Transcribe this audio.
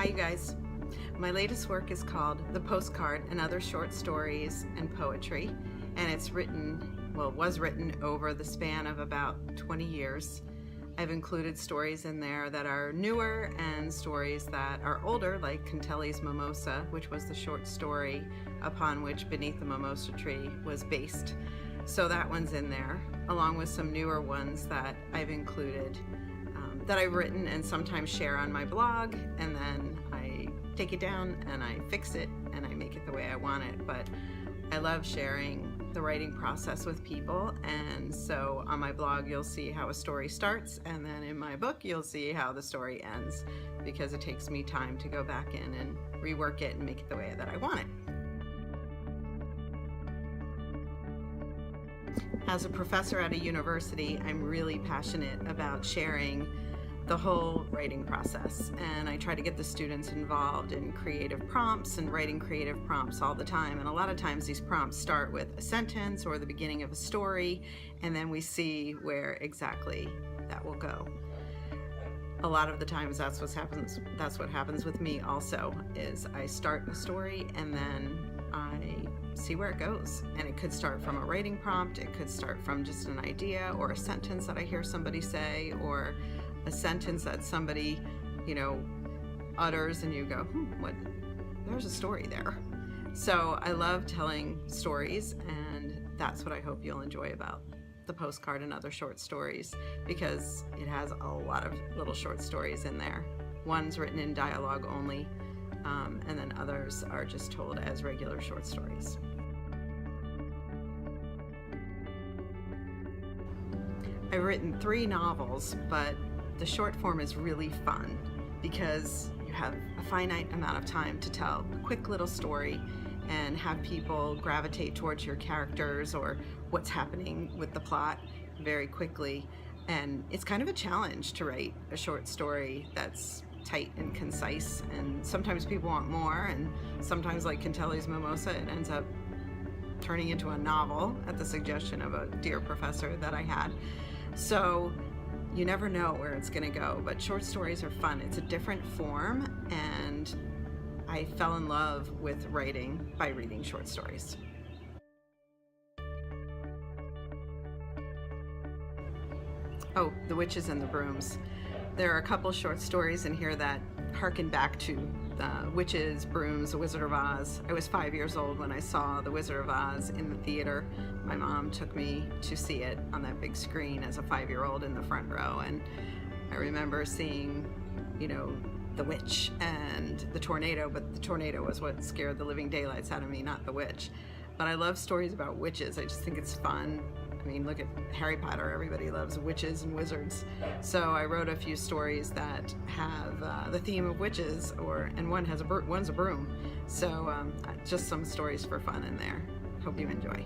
Hi you guys. My latest work is called The Postcard and Other Short Stories and Poetry, and it's was written over the span of about 20 years. I've included stories in there that are newer and stories that are older, like Cantelli's Mimosa, which was the short story upon which Beneath the Mimosa Tree was based. So that one's in there, along with some newer ones that I've included, that I've written and sometimes share on my blog, and then I take it down and I fix it and I make it the way I want it. But I love sharing the writing process with people, and so on my blog you'll see how a story starts, and then in my book you'll see how the story ends, because it takes me time to go back in and rework it and make it the way that I want it. As a professor at a university, I'm really passionate about sharing the whole writing process, and I try to get the students involved in creative prompts and writing creative prompts all the time. And a lot of times these prompts start with a sentence or the beginning of a story, and then we see where exactly that will go. A lot of the times that's what happens with me also, is I start a story and then I see where it goes. And it could start from a writing prompt, it could start from just an idea or a sentence that I hear somebody say, or a sentence that somebody, utters and you go, there's a story there. So I love telling stories, and that's what I hope you'll enjoy about The Postcard and Other Short Stories, because it has a lot of little short stories in there. One's written in dialogue only, and then others are just told as regular short stories. I've written 3 novels, but the short form is really fun because you have a finite amount of time to tell a quick little story and have people gravitate towards your characters or what's happening with the plot very quickly. And it's kind of a challenge to write a short story that's tight and concise, and sometimes people want more, and sometimes, like Cantelli's Mimosa, it ends up turning into a novel at the suggestion of a dear professor that I had. So you never know where it's going to go, but short stories are fun. It's a different form, and I fell in love with writing by reading short stories. Oh, The Witches and the Brooms. There are a couple short stories in here that harken back to the Witches, Brooms, The Wizard of Oz. I was 5 years old when I saw The Wizard of Oz in the theater. My mom took me to see it on that big screen as a 5-year-old in the front row, and I remember seeing, the witch and the tornado, but the tornado was what scared the living daylights out of me, not the witch. But I love stories about witches. I just think it's fun. I mean, look at Harry Potter. Everybody loves witches and wizards. So I wrote a few stories that have the theme of witches, and one's a broom. So just some stories for fun in there. Hope you enjoy.